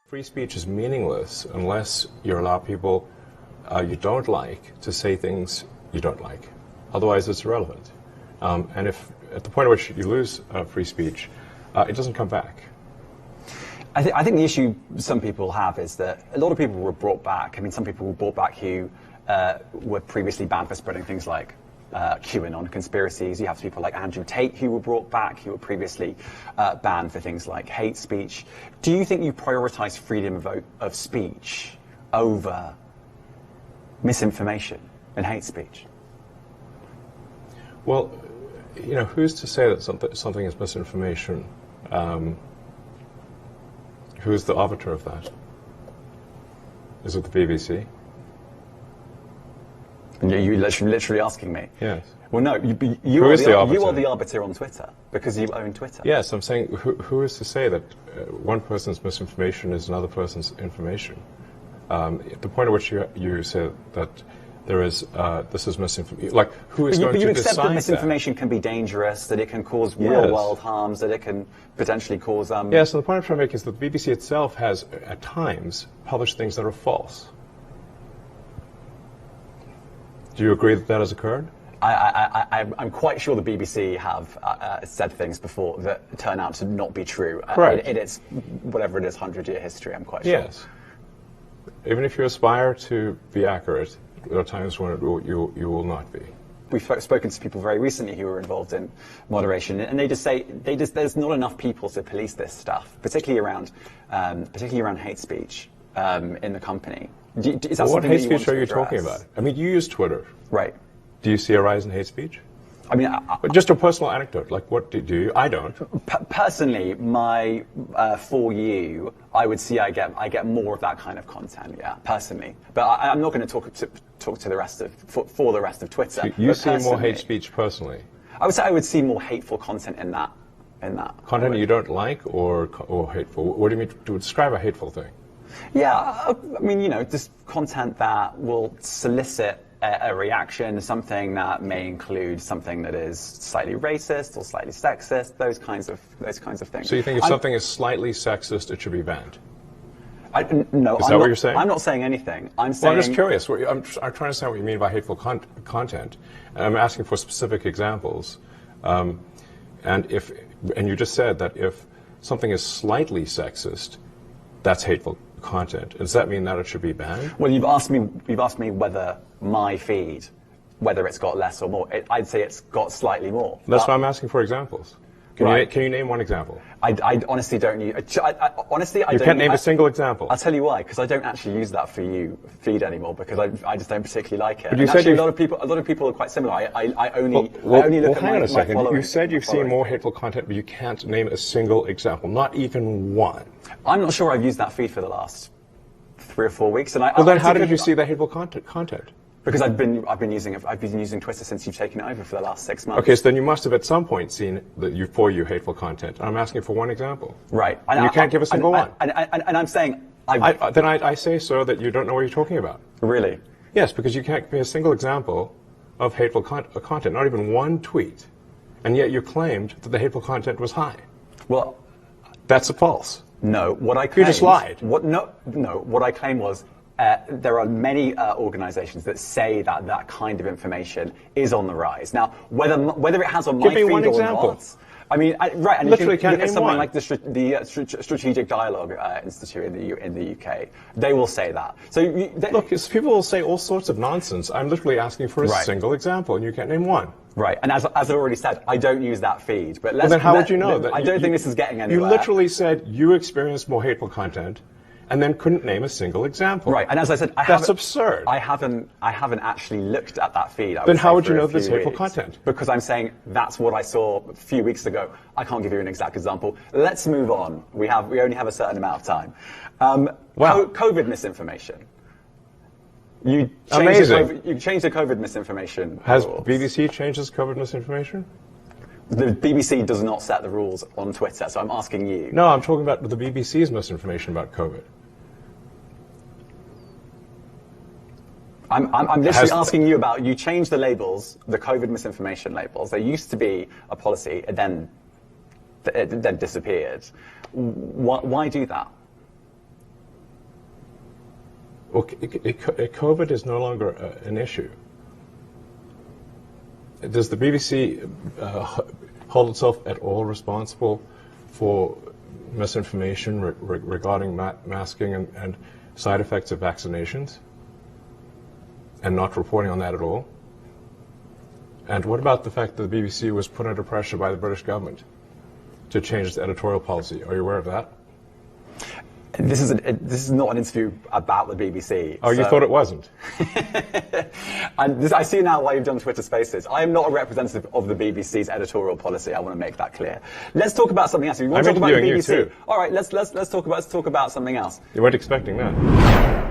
Free speech is meaningless unless you allow people you don't like to say things you don't like. Otherwise, it's irrelevant. And if at the point at which you lose free speech, it doesn't come back. I think the issue some people have is that a lot of people were brought back. I mean, some people were brought back who were previously banned for spreading things like QAnon conspiracies. You have people like Andrew Tate who were brought back, who were previously banned for things like hate speech. Do you think you prioritize freedom of speech over misinformation and hate speech? Well, you know, who's to say that something is misinformation? Who's the arbiter of that? Is it the BBC? You're literally asking me? Yes. Well, no, you are the arbiter on Twitter, because you own Twitter. Yes, I'm saying, who is to say that one person's misinformation is another person's information? At the point at which you say that there is, this is misinformation, like, who is going to decide that? But you accept that misinformation can be dangerous, that it can cause real-world harms, that it can potentially cause... Yes, and the point I'm trying to make is that the BBC itself has, at times, published things that are false. Do you agree that that has occurred? I'm quite sure the BBC have said things before that turn out to not be true. Correct. In its, whatever it is, 100-year history, I'm quite sure. Yes. Even if you aspire to be accurate, there are times when you will not be. We've spoken to people very recently who were involved in moderation, and they just say there's not enough people to police this stuff, particularly around hate speech in the company. Is that what hate that speech are you talking about? I mean, you use Twitter. Right. Do you see a rise in hate speech? I mean, just a personal anecdote. Like, what do you? I don't. Personally, my for you, I would see I get more of that kind of content. Yeah, personally, but I'm not going to talk to the rest of for the rest of Twitter. So you see more hate speech personally? I would say I would see more hateful content in that. Content you don't like, or hateful? What do you mean to describe a hateful thing? Yeah, I mean, you know, just content that will solicit a reaction, something that may include something that is slightly racist or slightly sexist, those kinds of things. So you think if something is slightly sexist, it should be banned? No, is that what you're saying? I'm not saying anything. I'm saying. Well, I'm just curious. I'm trying to understand what you mean by hateful content, and I'm asking for specific examples. And you just said that if something is slightly sexist, that's hateful content. Does that mean that it should be banned? Well, you've asked me whether my feed, whether it's got less or more. I'd say it's got slightly more. That's why I'm asking for examples. Can you name one example? I honestly don't use. Honestly, I don't. You can't name a single example. I'll tell you why. Because I don't actually use that for you feed anymore. Because I just don't particularly like it. But you said a lot of people are quite similar. I only look at hang on a my second. following. You said you've seen more hateful content, but you can't name a single example, not even one. I'm not sure I've used that feed for the last 3 or 4 weeks. And then how did you see the hateful content? Because I've been using Twitter since you've taken it over for the last 6 months. Okay, so then you must have at some point seen for you hateful content. I'm asking for one example. Right. And you can't give a single one. And I'm saying then I say, sir, that you don't know what you're talking about. Really? Yes, because you can't give me a single example of hateful content, not even one tweet, and yet you claimed that the hateful content was high. Well, that's false. No, what I claimed... You just lied. What I claimed was there are many organizations that say that kind of information is on the rise. Now, whether it has on my feed or not... I mean, right, and literally you can look at something one. like the Strategic Dialogue Institute in the UK. They will say that. So look, people will say all sorts of nonsense. I'm literally asking for a single example, and you can't name one. Right, and as I already said, I don't use that feed. But then how would you know that? I don't think this is getting anywhere. You literally said you experienced more hateful content, and then couldn't name a single example. Right, and as I said, that's absurd. I haven't actually looked at that feed. Then how would you know there's hateful content? Because I'm saying that's what I saw a few weeks ago. I can't give you an exact example. Let's move on. We only have a certain amount of time. COVID misinformation. You changed the COVID misinformation. Has rules. BBC changed its COVID misinformation? The BBC does not set the rules on Twitter, so I'm asking you. No, I'm talking about the BBC's misinformation about COVID. I'm literally asking you about, you changed the labels, the COVID misinformation labels. There used to be a policy, it then disappeared. Why do that? Well, COVID is no longer an issue. Does the BBC hold itself at all responsible for misinformation regarding masking and side effects of vaccinations, and not reporting on that at all? And what about the fact that the BBC was put under pressure by the British government to change its editorial policy? Are you aware of that? This is not an interview about the BBC. Oh, so you thought it wasn't? I see now why you've done Twitter Spaces. I am not a representative of the BBC's editorial policy. I want to make that clear. Let's talk about something else. If you want to talk about the BBC, you too. All right, let's talk about something else. You weren't expecting that.